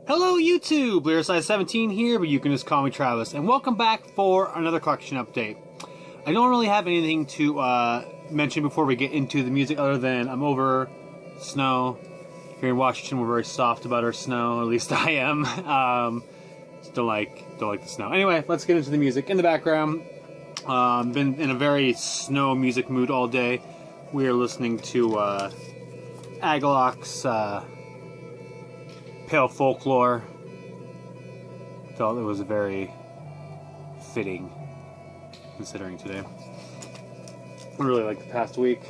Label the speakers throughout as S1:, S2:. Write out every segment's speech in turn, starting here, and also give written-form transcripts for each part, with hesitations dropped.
S1: Hello YouTube, Size17 here, but you can just call me Travis, and welcome back for another collection update. I don't really have anything to mention before we get into the music other than I'm over snow. Here in Washington we're very soft about our snow, at least I am. Don't like the snow. Anyway, let's get into the music. In the background, been in a very snow music mood all day. We are listening to Agalloch's Pale Folklore. Felt it was very fitting considering today. I really like the past week.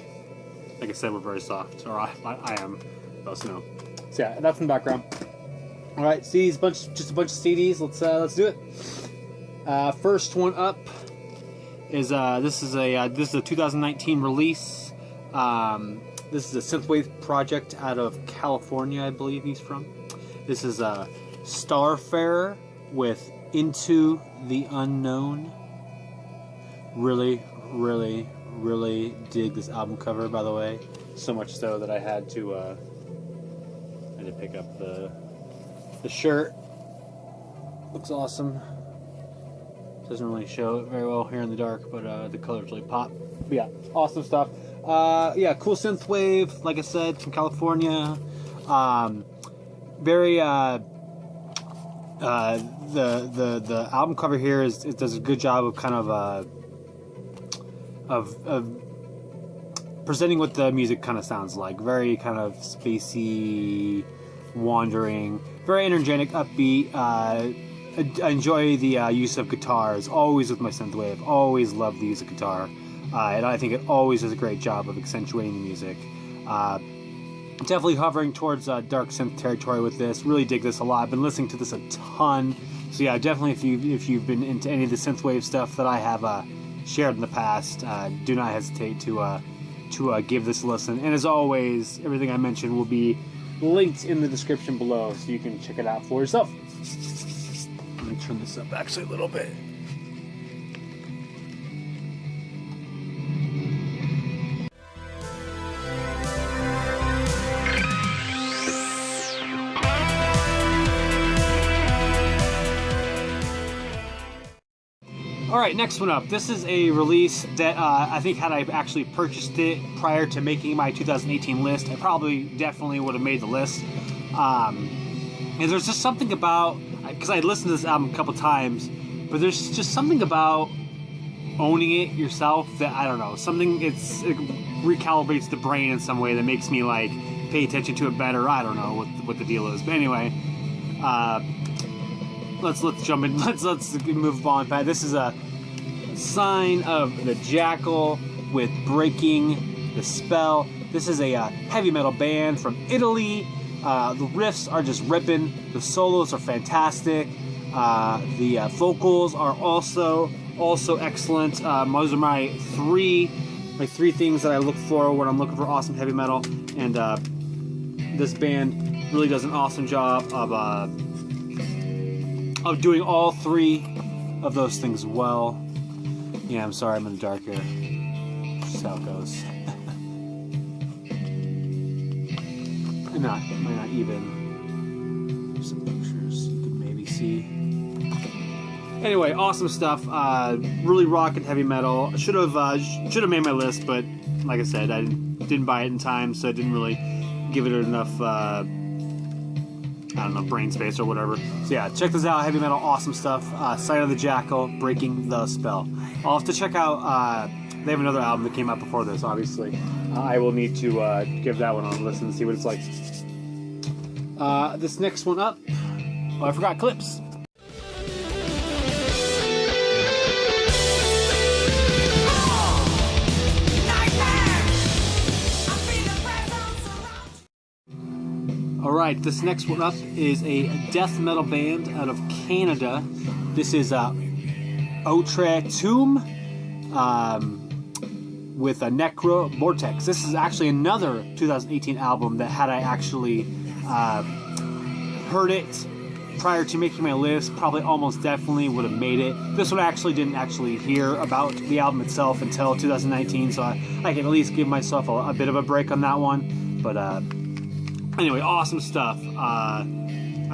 S1: Like I said, we're very soft, or I am about snow. So yeah, that's in the background. All right, CDs, just a bunch of CDs. Let's do it. First one up is this is a 2019 release. This is a synthwave project out of California, I believe he's from. This is a Starfarer with Into the Unknown. Really dig this album cover, by the way. So much so that I had to pick up the shirt. Looks awesome. Doesn't really show it very well here in the dark, but the colors really pop. But yeah, awesome stuff. Yeah, cool synthwave, like I said, from California. Very the album cover here it does a good job of kind of presenting what the music kind of sounds like. Very kind of spacey, wandering, very energetic, upbeat. I enjoy the use of guitars. Always with my synthwave, always love the use of guitar, and I think it always does a great job of accentuating the music. Definitely hovering towards dark synth territory with this. Really dig this a lot. I've been listening to this a ton. So yeah, definitely if you've been into any of the synthwave stuff that I have shared in the past, do not hesitate to give this a listen. And as always, everything I mentioned will be linked in the description below, so you can check it out for yourself. Let me turn this up actually a little bit. Alright, next one up. This is a release that I think had I actually purchased it prior to making my 2018 list, I definitely would have made the list. And there's just something about, because I listened to this album a couple times, but there's just something about owning it yourself that, I don't know, it recalibrates the brain in some way that makes me like pay attention to it better. I don't know what the deal is, but anyway, let's jump in. Let's move on. This is a sign of the Jackal with Breaking the Spell. This is a heavy metal band from Italy. The riffs are just ripping. The solos are fantastic. The vocals are also excellent. Those are my three things that I look for when I'm looking for awesome heavy metal. And this band really does an awesome job of doing all three of those things well. Yeah, I'm sorry I'm in the dark here. That's how it goes. Might not even. There's some pictures you can maybe see. Anyway, awesome stuff. Really rockin' heavy metal. Should have made my list, but like I said, I didn't buy it in time, so I didn't really give it enough. I don't know, brain space or whatever. So yeah, check this out. Heavy metal, awesome stuff. Sign of the Jackal, Breaking the Spell. I'll have to check out, they have another album that came out before this, obviously. I will need to give that one a listen and see what it's like. This next one up, I forgot clips. Alright, this next one up is a death metal band out of Canada. This is Outre-Tombe with a Nécrovortex. This is actually another 2018 album that had I actually heard it prior to making my list, probably almost definitely would have made it. This one I didn't hear about the album itself until 2019, so I can at least give myself a bit of a break on that one. But anyway, awesome stuff. I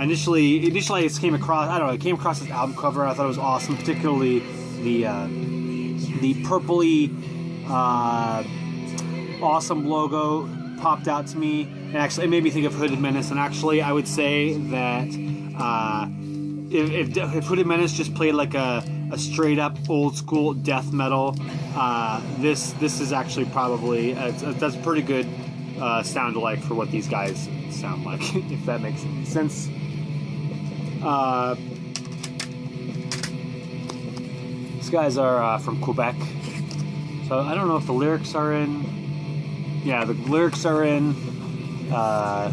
S1: Initially I just came across, I don't know, I came across this album cover. I thought it was awesome, particularly the purpley awesome logo popped out to me, and actually it made me think of Hooded Menace. And actually I would say that if Hooded Menace just played like a straight up old school death metal, this is actually probably that's pretty good sound alike for what these guys sound like, if that makes any sense. These guys are from Quebec, so I don't know if the lyrics are in. Yeah, the lyrics are in. I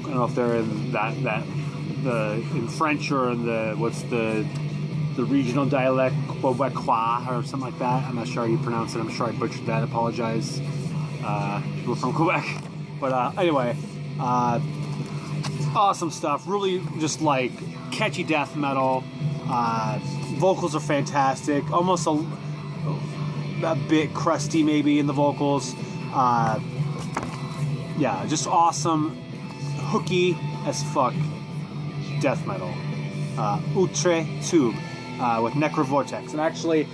S1: don't know if they're in in French or in the regional dialect, Quebecois or something like that. I'm not sure how you pronounce it. I'm sure I butchered that. I apologize, people from Quebec. But anyway, awesome stuff. Really just like catchy death metal. Vocals are fantastic. Almost a bit crusty maybe in the vocals. Yeah, just awesome, hooky as fuck death metal. Outre-Tombe with Nécrovortex. And actually,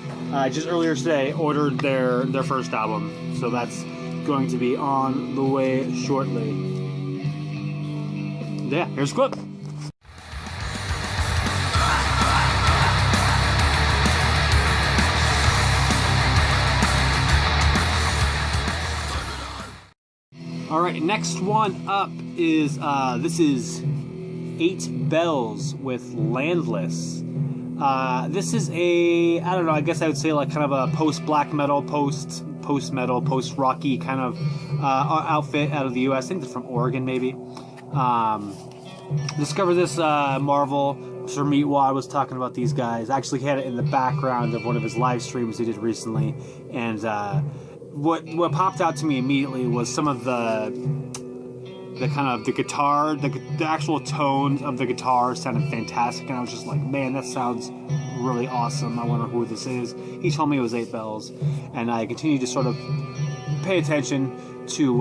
S1: just earlier today, ordered their first album, so that's going to be on the way shortly. Yeah, here's a clip. All right, next one up is this is 8 Bells with Landless. This is I don't know, I guess I would say like kind of a post-black metal, post-metal, post-rocky kind of outfit out of the US. I think they're from Oregon, maybe. Discovered this Marvel. Sir Meatwad was talking about these guys. I actually had it in the background of one of his live streams he did recently, and what popped out to me immediately was some of the kind of the guitar, the actual tones of the guitar sounded fantastic, and I was just like, man, that sounds really awesome. I wonder who this is. He told me it was 8 Bells, and I continued to sort of pay attention to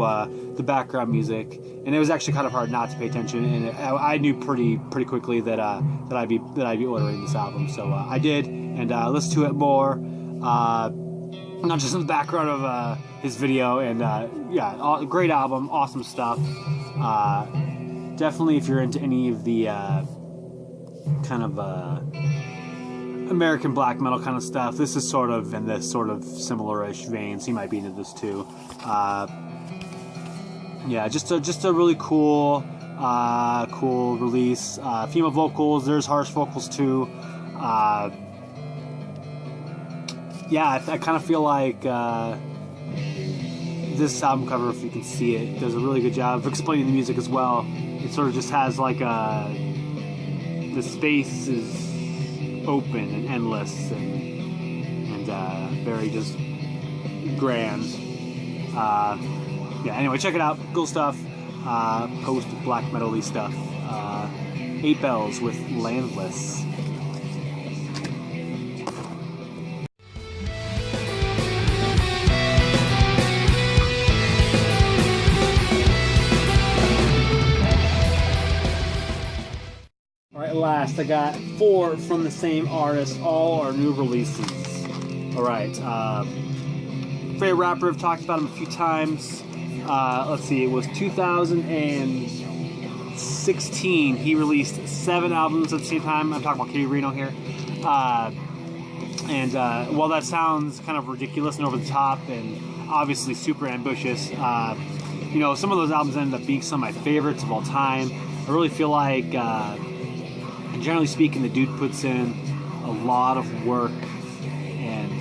S1: the background music, and it was actually kind of hard not to pay attention. And I knew pretty quickly that I'd be ordering this album, so I did, and listened to it more. Not just in the background of his video, and yeah, great album, awesome stuff. Definitely, if you're into any of the kind of American black metal kind of stuff, this is sort of in this sort of similar-ish veins. He might be into this too. Yeah, just a really cool release. Female vocals, there's harsh vocals too. Yeah, I kind of feel like this album cover, if you can see it, does a really good job of explaining the music as well. It sort of just has like the space is open and endless and very just grand. Yeah, anyway, check it out. Cool stuff. Post black metal-y stuff. 8 Bells with Landless. Last, I got 4 from the same artist. All are new releases. Alright, favorite rapper, I've talked about him a few times. Let's see, it was 2016. He released 7 albums at the same time. I'm talking about K-Rino here. And while that sounds kind of ridiculous and over the top and obviously super ambitious, you know, some of those albums ended up being some of my favorites of all time. I really feel like generally speaking, the dude puts in a lot of work, and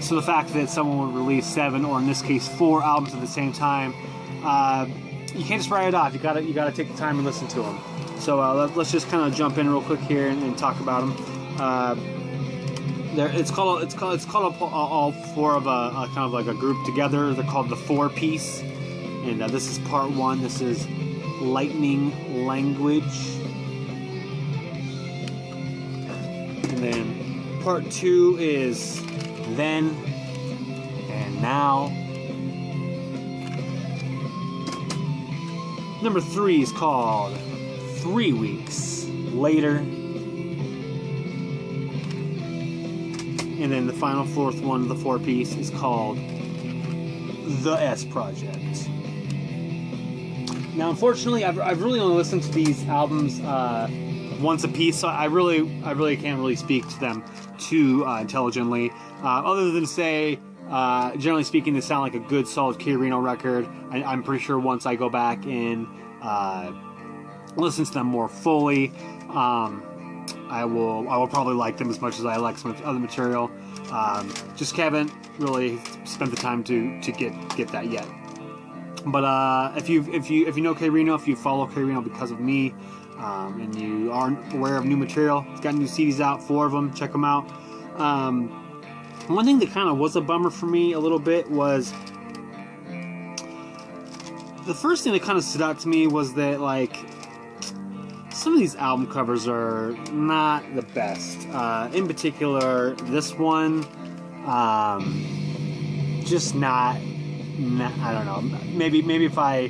S1: so the fact that someone would release 7, or in this case 4 albums at the same time, you can't just write it off. You gotta take the time and listen to them. So let's just kind of jump in real quick here and talk about them. It's called all 4 of a kind of like a group together. They're called the 4-piece, and this is part 1. This is Lightning Language. And then part 2 is Then and Now. Number 3 is called 3 weeks later. And then the final fourth one of the 4-piece is called The S Project. Now, unfortunately, I've really only listened to these albums once a piece, so I really can't really speak to them too intelligently. Other than say, generally speaking, they sound like a good, solid K-Rino record. I'm pretty sure once I go back and listen to them more fully, I will probably like them as much as I like some other material. Just haven't really spent the time to get that yet. But if you know K-Rino, if you follow K-Rino because of me, and you aren't aware of new material, he's got new CDs out, 4 of them. Check them out. One thing that kind of was a bummer for me a little bit was the first thing that kind of stood out to me was that, like, some of these album covers are not the best. In particular, this one, just not. I don't know. Maybe if I,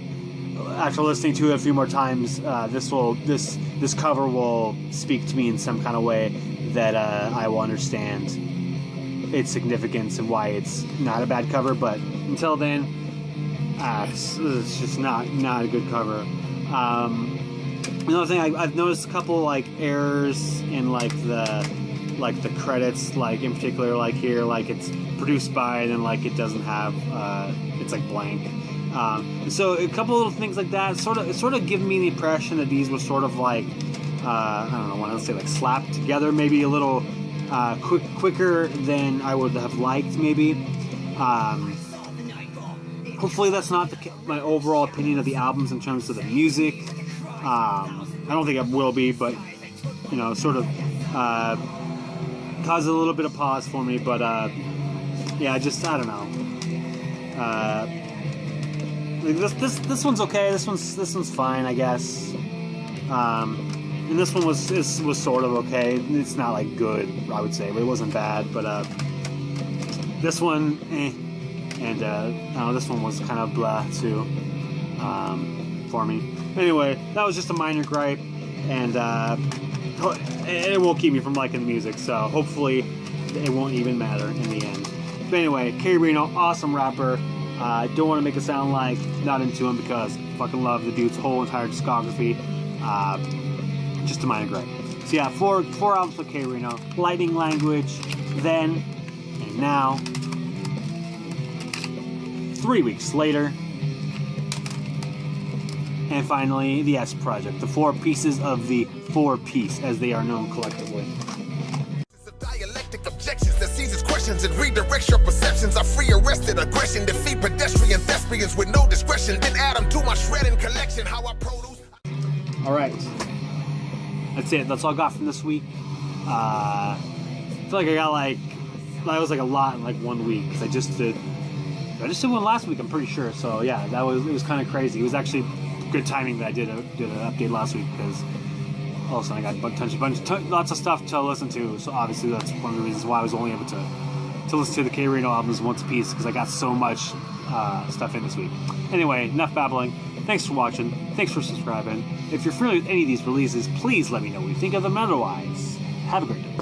S1: after listening to it a few more times, this cover will speak to me in some kind of way that I will understand its significance and why it's not a bad cover. But until then, it's just not a good cover. Another thing, I've noticed a couple like errors in like the credits, like in particular, like here, like it's produced by, and then like it doesn't have, it's like blank. So a couple little things like that sort of give me the impression that these were sort of like, I don't know, want to say like slapped together, maybe a little quicker than I would have liked, maybe. Hopefully that's not my overall opinion of the albums in terms of the music. I don't think it will be, but you know, sort of caused a little bit of pause for me. But yeah, just I don't know. This one's okay. This one's fine, I guess. And this one was sort of okay. It's not like good, I would say, but it wasn't bad. But this one, and this one was kind of blah too for me. Anyway, that was just a minor gripe, and it won't keep me from liking the music. So hopefully, it won't even matter in the end. But anyway, K-Rino, awesome rapper. Don't want to make it sound like not into him because I fucking love the dude's whole entire discography. Just a minor gripe. So yeah, four albums for K-Rino. Lightning Language, Then, and Now. 3 weeks later. And finally, the S Project. The 4 pieces of the 4-piece, as they are known collectively.
S2: Objections that seizes questions and redirects your perceptions. I free arrested aggression, defeat pedestrian thespians with no discretion. Then add them to my shredding collection. How I produce.
S1: All right, that's it. That's all I got from this week. I feel like I got that was like a lot in like 1 week because I just did one last week. I'm pretty sure. So yeah, it was kind of crazy. It was actually good timing that I did an update last week because all of a sudden I got lots of stuff to listen to. So obviously that's one of the reasons why I was only able to listen to the K-Rino albums once a piece because I got so much stuff in this week. Anyway, enough babbling. Thanks for watching. Thanks for subscribing. If you're familiar with any of these releases, please let me know what you think of them. Otherwise, have a great day.